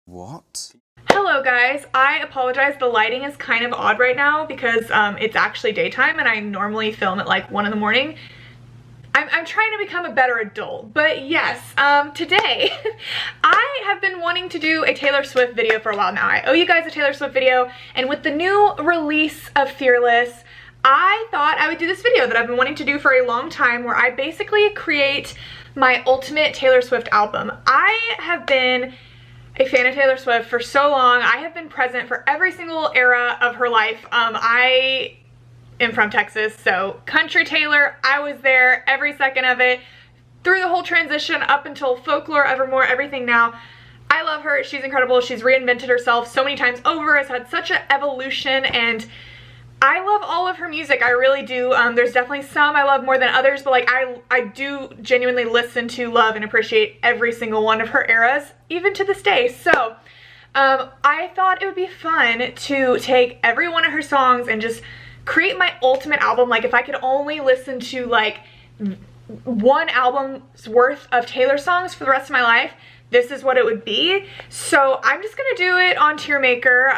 What? Hello guys, I apologize, the lighting is kind of odd right now because it's actually daytime and I normally film at like 1 in the morning. I'm trying to become a better adult, but yes, today I have been wanting to do a Taylor Swift video for a while now. I owe you guys a Taylor Swift video, and with the new release of Fearless, I thought I would do this video that I've been wanting to do for a long time where I basically create my ultimate Taylor Swift album. I have been a fan of Taylor Swift for so long. I have been present for every single era of her life. I am from Texas, so country Taylor, I was there every second of it, through the whole transition up until Folklore, Evermore, everything now. I love her, she's incredible, she's reinvented herself so many times over, has had such an evolution, and I love all of her music, I really do. There's definitely some I love more than others, but like I do genuinely listen to, love, and appreciate every single one of her eras, even to this day. So I thought it would be fun to take every one of her songs and just create my ultimate album. Like if I could only listen to like one album's worth of Taylor songs for the rest of my life, this is what it would be. So I'm just gonna do it on Tier Maker.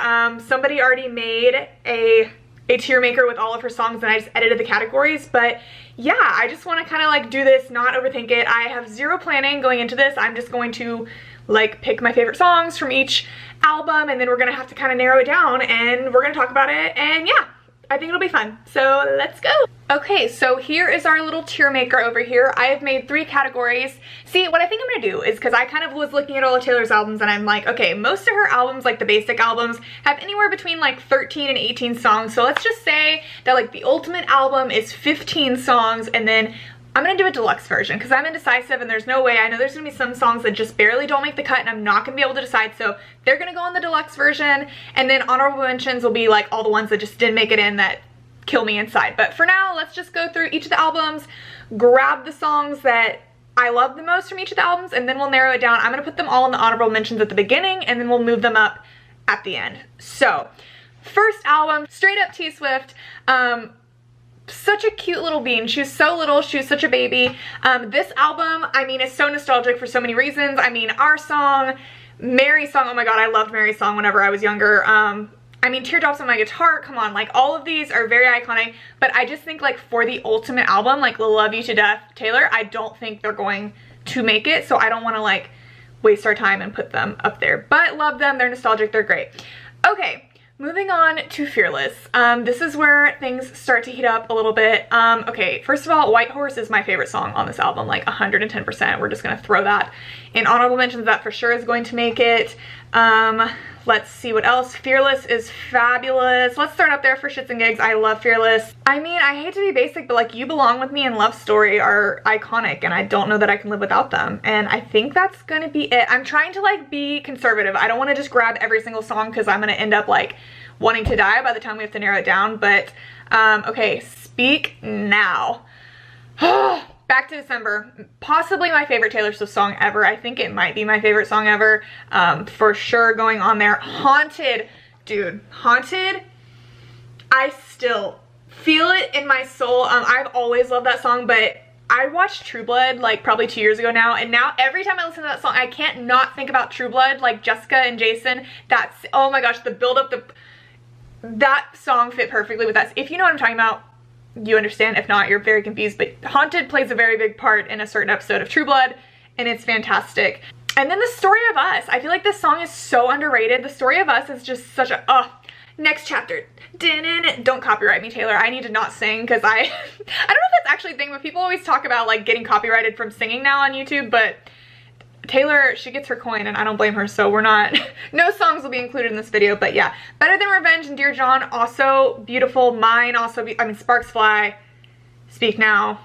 Somebody already made a tier maker with all of her songs and I just edited the categories, but yeah, I just want to kind of like do this, not overthink it. I have zero planning going into this. I'm just going to like pick my favorite songs from each album, and then we're gonna have to kind of narrow it down and we're gonna talk about it, and yeah, I think it'll be fun. So let's go. Okay, so here is our little tier maker over here. I have made 3 categories. See, what I think I'm gonna do is, because I kind of was looking at all of Taylor's albums and I'm like, okay, most of her albums, like the basic albums, have anywhere between like 13 and 18 songs. So let's just say that like the ultimate album is 15 songs, and then I'm gonna do a deluxe version because I'm indecisive and there's no way. I know there's gonna be some songs that just barely don't make the cut and I'm not gonna be able to decide, so they're gonna go on the deluxe version, and then honorable mentions will be like all the ones that just didn't make it in that kill me inside. But for now, let's just go through each of the albums, grab the songs that I love the most from each of the albums, and then we'll narrow it down. I'm gonna put them all in the honorable mentions at the beginning, and then we'll move them up at the end. So first album, straight up T Swift. Such a cute little bean. She was so little, she was such a baby. This album, I mean, is so nostalgic for so many reasons. I mean, our song, Mary's song, oh my god, I loved Mary's song whenever I was younger. I mean, Teardrops on My Guitar, come on, like all of these are very iconic, but I just think like for the ultimate album, like Love You to Death, Taylor, I don't think they're going to make it, so I don't want to like waste our time and put them up there. But love them, they're nostalgic, they're great. Okay. Moving on to Fearless. This is where things start to heat up a little bit. Okay, first of all, White Horse is my favorite song on this album, like 110%. We're just gonna throw that in honorable mentions. That for sure is going to make it. Let's see what else. Fearless is fabulous. Let's start up there for shits and gigs. I love Fearless. I mean, I hate to be basic, but like You Belong With Me and Love Story are iconic, and I don't know that I can live without them. And I think that's gonna be it. I'm trying to like be conservative. I don't want to just grab every single song because I'm gonna end up like wanting to die by the time we have to narrow it down. But okay, Speak Now. Back to December, possibly my favorite Taylor Swift song ever. I think it might be my favorite song ever, for sure going on there. Haunted, dude, Haunted, I still feel it in my soul. I've always loved that song, but I watched True Blood like probably 2 years ago now, and now every time I listen to that song, I can't not think about True Blood, like Jessica and Jason. That's, oh my gosh, the build up, that song fit perfectly with that. If you know what I'm talking about, you understand. If not, you're very confused, but Haunted plays a very big part in a certain episode of True Blood, and it's fantastic. And then The Story of Us. I feel like this song is so underrated. The Story of Us is just such a, Next Chapter. Don't copyright me, Taylor. I need to not sing because I don't know if that's actually a thing, but people always talk about like getting copyrighted from singing now on YouTube, but Taylor, she gets her coin and I don't blame her, so we're not, no songs will be included in this video. But yeah, Better Than Revenge and Dear John, also beautiful. Mine also, I mean, Sparks Fly, Speak Now.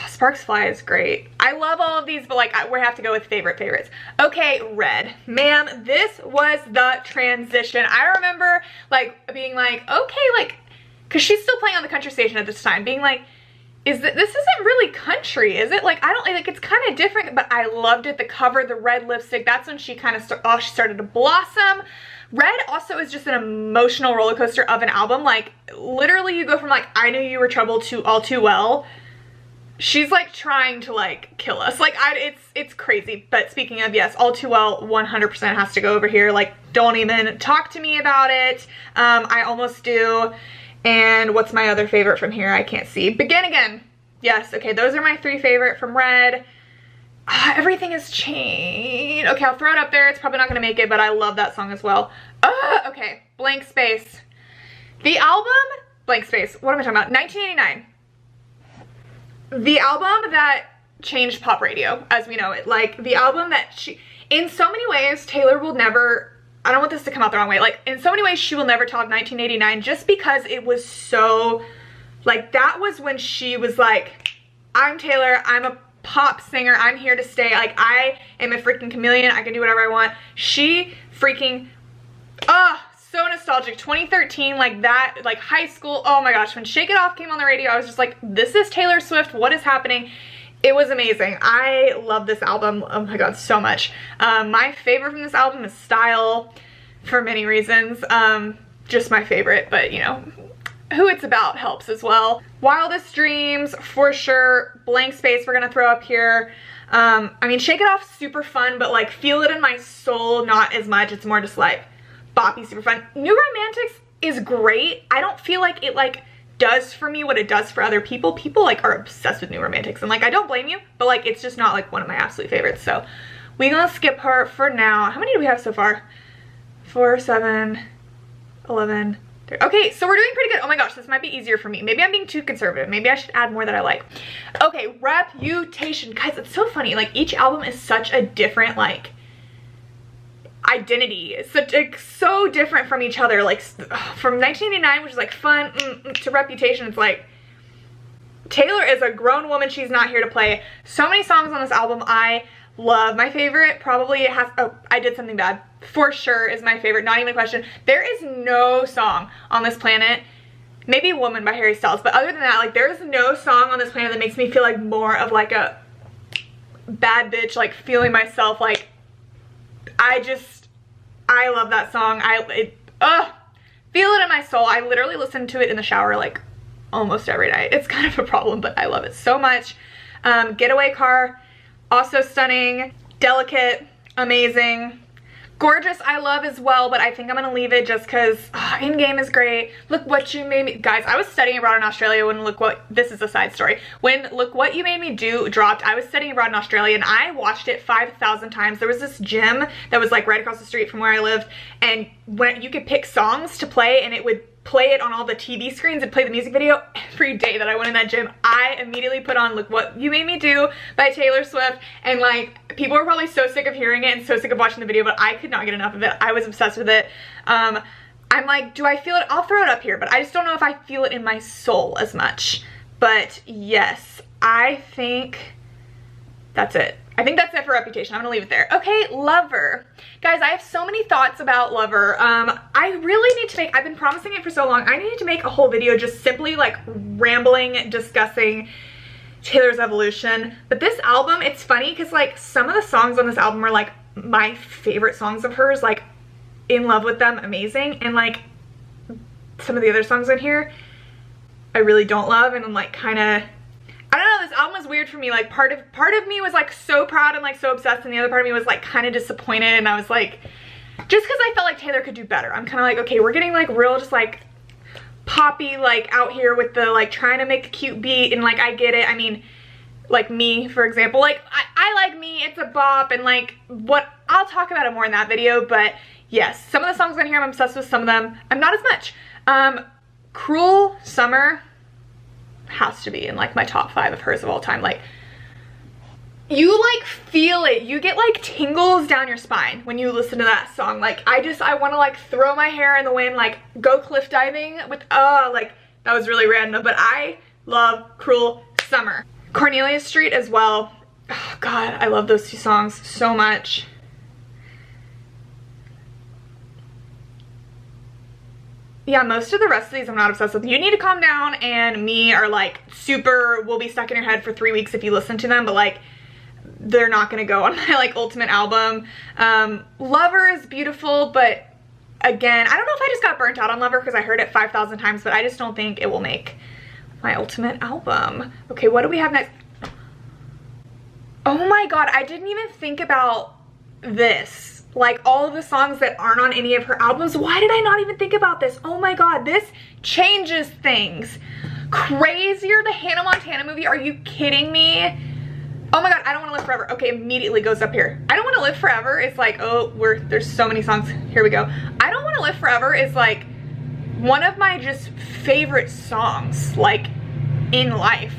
Sparks Fly is great. I love all of these, but like we have to go with favorites. Okay, Red. Man, this was the transition. I remember like being like, okay, like, cause she's still playing on the country station at this time, being like, this isn't really country, is it? Like, I don't, like, it's kind of different, but I loved it. The cover, the red lipstick, that's when she kind of she started to blossom. Red also is just an emotional roller coaster of an album. Like, literally you go from like, I Knew You Were Trouble to All Too Well. she's like trying to like kill us. Like it's crazy. But speaking of, yes, All Too Well 100% has to go over here. Like, don't even talk to me about it. I Almost Do. And what's my other favorite from here? I can't see. Begin Again. Yes, okay, those are my 3 favorite from Red. Everything has changed. Okay, I'll throw it up there. It's probably not gonna make it, but I love that song as well. Okay, Blank Space. The album, Blank Space, what am I talking about? 1989. The album that changed pop radio as we know it. Like, the album that in so many ways, Taylor will never, I don't want this to come out the wrong way. Like, in so many ways, she will never top 1989 just because it was so, like, that was when she was like, I'm Taylor, I'm a pop singer, I'm here to stay. Like, I am a freaking chameleon, I can do whatever I want. She freaking, so nostalgic. 2013, like that, like high school. Oh my gosh, when Shake It Off came on the radio, I was just like, this is Taylor Swift, what is happening? It was amazing. I love this album, oh my god, so much. My favorite from this album is Style, for many reasons. Just my favorite, but you know, who it's about helps as well. Wildest Dreams, for sure. Blank Space, we're gonna throw up here. I mean, Shake It Off, super fun, but like Feel It in My Soul, not as much. It's more just like boppy, super fun. New Romantics is great. I don't feel like it like does for me what it does for other people. People like are obsessed with New Romantics, and like I don't blame you, but like it's just not like one of my absolute favorites. So we're gonna skip her for now. How many do we have so far? 4, 7, 11. Okay, so we're doing pretty good. Oh my gosh, this might be easier for me. Maybe I'm being too conservative. Maybe I should add more that I like. Okay, Reputation. Guys, it's so funny. Like, each album is such a different, like, identity. It's such, like, so different from each other. Like, from 1989, which is, like, fun, to Reputation, it's like, Taylor is a grown woman. She's not here to play. So many songs on this album I love. My favorite probably has, oh, I Did Something Bad. For sure is my favorite, not even a question. There is no song on this planet, maybe Woman by Harry Styles, but other than that, like, there is no song on this planet that makes me feel like more of like a bad bitch, like feeling myself, like, I love that song. Feel It in My Soul. I literally listen to it in the shower like almost every night. It's kind of a problem, but I love it so much. Getaway Car, also stunning. Delicate, amazing. Gorgeous, I love as well, but I think I'm gonna leave it just because In Game is great. Look What You Made Me, guys, I was studying abroad in Australia when this is a side story. When Look What You Made Me Do dropped, I was studying abroad in Australia and I watched it 5,000 times. There was this gym that was like right across the street from where I lived, and when you could pick songs to play and it would play it on all the TV screens and play the music video every day that I went in that gym. I immediately put on Look What You Made Me Do by Taylor Swift, and like, people were probably so sick of hearing it and so sick of watching the video, but I could not get enough of it. I was obsessed with it. I'm like, do I feel it? I'll throw it up here, but I just don't know if I feel it in my soul as much. But yes, I think that's it. I think that's it for Reputation. I'm gonna leave it there. Okay, Lover. Guys, I have so many thoughts about Lover. I really need to make, I've been promising it for so long, I need to make a whole video just simply like rambling, discussing Taylor's evolution. But this album, it's funny because like some of the songs on this album are like my favorite songs of hers, like In Love With Them, amazing. And like some of the other songs on here, I really don't love, and I'm like kind of, I don't know, this album was weird for me. Like part of me was like so proud and like so obsessed, and the other part of me was like kind of disappointed, and I was like, just because I felt like Taylor could do better. I'm kind of like, okay, we're getting like real just like poppy like out here with the like trying to make a cute beat, and like I get it. I mean, like Me, for example, like I like Me, it's a bop, and like what, I'll talk about it more in that video, but yes, some of the songs on here I'm obsessed with, some of them I'm not as much. Cruel Summer has to be in like my top 5 of hers of all time. Like, you like feel it, you get like tingles down your spine when you listen to that song. Like I want to like throw my hair in the wind, like go cliff diving with, like that was really random, but I love Cruel Summer. Cornelia Street as well. Oh god, I love those 2 songs so much. Yeah, most of the rest of these I'm not obsessed with. You Need to Calm Down and Me are like super, will be stuck in your head for 3 weeks if you listen to them, but like they're not gonna go on my like ultimate album. Lover is beautiful, but again, I don't know if I just got burnt out on Lover because I heard it 5,000 times, but I just don't think it will make my ultimate album. Okay, what do we have next? Oh my god, I didn't even think about this. Like all of the songs that aren't on any of her albums. Why did I not even think about this? Oh my god, this changes things. Crazier, the Hannah Montana movie. Are you kidding me? Oh my god, I Don't Want to Live Forever. Okay, immediately goes up here. I Don't Want to Live Forever is like, oh, there's so many songs. Here we go. I Don't Want to Live Forever is like one of my just favorite songs, like, in life.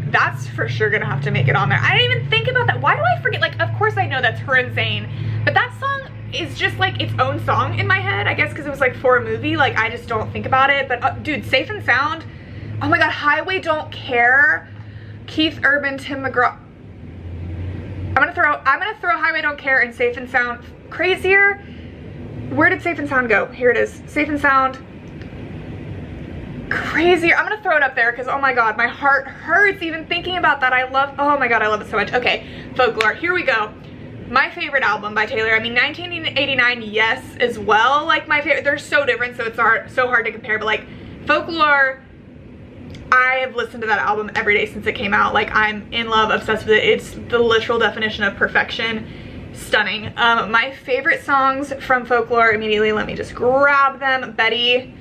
That's for sure gonna have to make it on there. I didn't even think about that. Why do I forget? Like, of course I know that's her and Zayn, but that song is just like its own song in my head, I guess because it was like for a movie. Like, I just don't think about it. But dude, Safe and Sound. Oh my god, Highway Don't Care. Keith Urban, Tim McGraw. I'm gonna throw Highway Don't Care and Safe and Sound. Crazier. Where did Safe and Sound go? Here it is. Safe and Sound. Crazier. I'm gonna throw it up there because oh my god, my heart hurts even thinking about that. Oh my god, I love it so much. Okay, Folklore, here we go. My favorite album by Taylor. I mean, 1989, yes, as well. Like, my favorite. They're so different, so it's so hard to compare. But like, Folklore, I have listened to that album every day since it came out. Like, I'm in love, obsessed with it. It's the literal definition of perfection. Stunning. My favorite songs from Folklore, immediately, let me just grab them. Betty,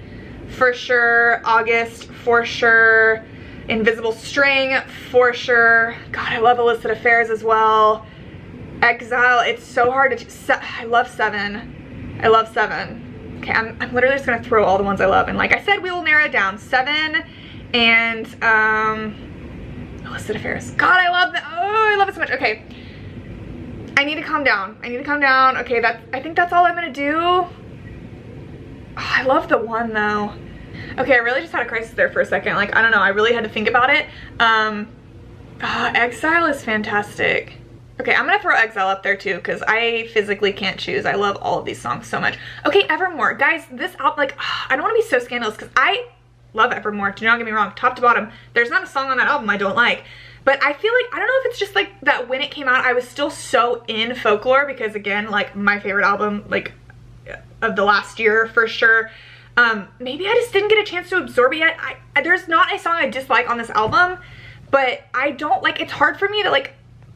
for sure. August, for sure. Invisible String, for sure. God, I love Illicit Affairs as well. Exile, it's so hard to, I love Seven. I love Seven. Okay, I'm literally just gonna throw all the ones I love. And like I said, we will narrow it down. Seven and Illicit Affairs. God, I love that. Oh, I love it so much. Okay. I need to calm down. I need to calm down. Okay, I think that's all I'm gonna do. Oh, I love The One though. Okay, I really just had a crisis there for a second. Like, I don't know, I really had to think about it. Exile is fantastic. Okay, I'm gonna throw Exile up there too because I physically can't choose. I love all of these songs so much. Okay, Evermore. Guys, this album, like, I don't want to be so scandalous because I love Evermore. Do not get me wrong, top to bottom. There's not a song on that album I don't like. But I feel like, I don't know if it's just like that when it came out, I was still so in Folklore because again, like my favorite album, like of the last year for sure. Maybe I just didn't get a chance to absorb it yet. There's not a song I dislike on this album, but I don't, like, it's hard for me to like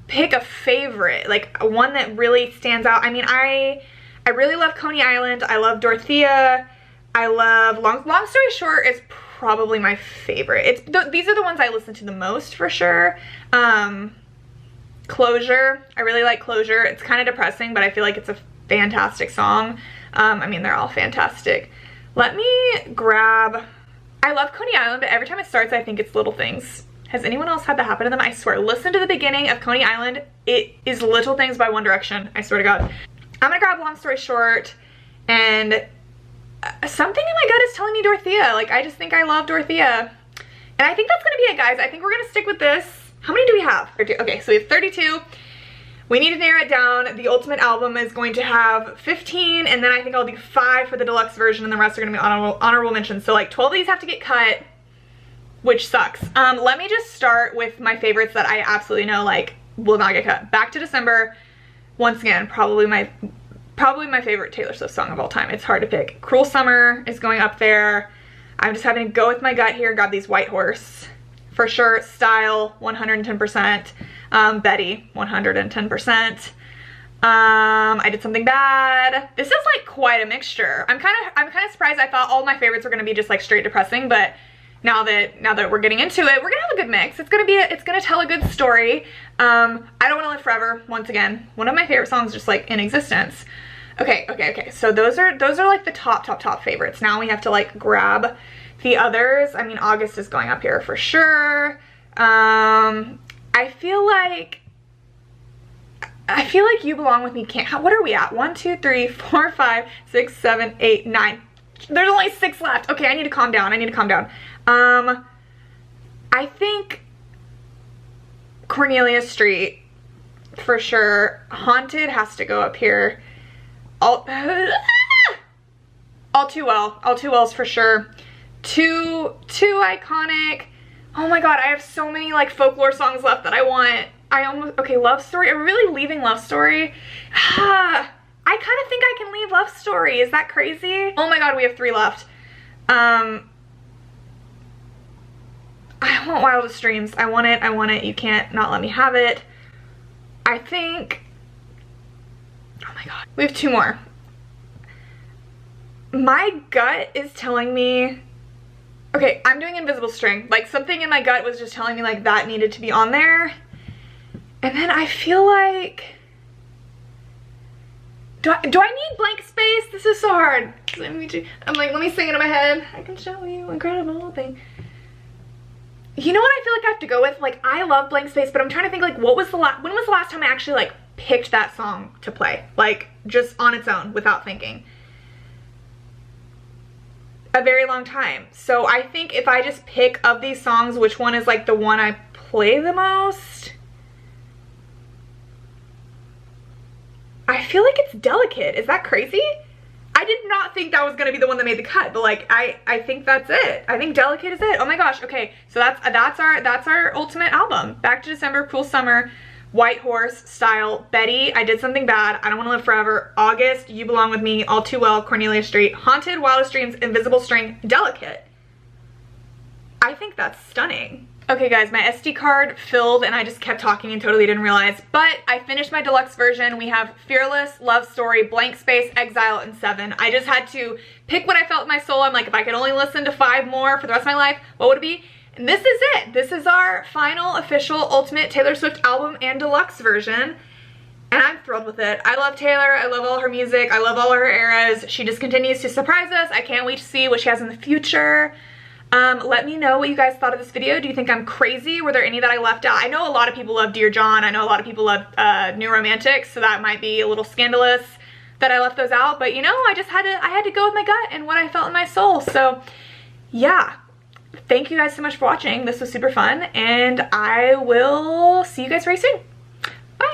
pick a favorite, like one that really stands out. I mean, I really love Coney Island. I love Dorothea. I love Long Story Short is probably my favorite. These are the ones I listen to the most for sure. Closure. I really like Closure. It's kind of depressing, but I feel like it's a fantastic song. I mean, they're all fantastic. Let me grab, I love Coney Island, but every time it starts, I think it's Little Things. Has anyone else had that happen to them? I swear, listen to the beginning of Coney Island. It is Little Things by One Direction. I swear to God. I'm gonna grab Long Story Short, and something in my gut is telling me Dorothea. Like, I just think I love Dorothea. And I think that's gonna be it, guys. I think we're gonna stick with this. How many do we have? 32. Okay, so we have 32. We need to narrow it down. The ultimate album is going to have 15, and then I think I'll do 5 for the deluxe version, and the rest are gonna be honorable mentions. So like 12 of these have to get cut, which sucks. Let me just start with my favorites that I absolutely know like will not get cut. Back to December. Once again, probably my favorite Taylor Swift song of all time. It's hard to pick. Cruel Summer is going up there. I'm just having to go with my gut here. Grab these White Horse. For sure. Style, 110%. Betty, 110%. I Did Something Bad. This is like quite a mixture. I'm kind of surprised. I thought all my favorites were gonna be just like straight depressing, but now that we're getting into it, we're gonna have a good mix. It's gonna tell a good story. I Don't Want to Live Forever, once again, one of my favorite songs just like in existence. Okay. So those are like the top favorites. Now we have to like grab the others. I mean, August is going up here for sure. I feel like You Belong With Me can't. What are we at? 1, 2, 3, 4, 5, 6, 7, 8, 9. There's only 6 left. Okay, I need to calm down. I think Cornelia Street for sure. Haunted has to go up here. All Too Well's for sure. Too iconic. Oh my god, I have so many like Folklore songs left that I want. Okay, Love Story. Are we really leaving Love Story? I kind of think I can leave Love Story. Is that crazy? Oh my god, we have 3 left. I want Wildest Dreams. I want it. You can't not let me have it. I think, oh my god, we have 2 more. My gut is telling me, okay, I'm doing Invisible String. Like, something in my gut was just telling me like that needed to be on there. And then I feel like, do I need Blank Space? This is so hard. I'm like, let me sing it in my head. I can show you incredible thing. You know what I feel like I have to go with? Like, I love Blank Space, but I'm trying to think like when was the last time I actually like picked that song to play? Like, just on its own without thinking. A very long time. So I think if I just pick of these songs, which one is like the one I play the most? I feel like it's Delicate. Is that crazy? I did not think that was gonna be the one that made the cut, but like I think that's it. I think Delicate is it. Oh my gosh. Okay, so that's our ultimate album. Back to December, Cruel Summer, White Horse, Style, Betty, I Did Something Bad, I Don't Want to Live Forever, August, You Belong With Me, All Too Well, Cornelia Street, Haunted, Wildest Dreams, Invisible String, Delicate. I think that's stunning. Okay guys, my SD card filled and I just kept talking and totally didn't realize, but I finished my deluxe version. We have Fearless, Love Story, Blank Space, Exile, and 7. I just had to pick what I felt in my soul. I'm like, if I could only listen to 5 more for the rest of my life, what would it be? And this is it. This is our final official ultimate Taylor Swift album and deluxe version. And I'm thrilled with it. I love Taylor. I love all her music. I love all her eras. She just continues to surprise us. I can't wait to see what she has in the future. Let me know what you guys thought of this video. Do you think I'm crazy? Were there any that I left out? I know a lot of people love Dear John. I know a lot of people love New Romantic, so that might be a little scandalous that I left those out. But you know, I had to go with my gut and what I felt in my soul. So yeah, thank you guys so much for watching. This was super fun, and I will see you guys very soon. Bye!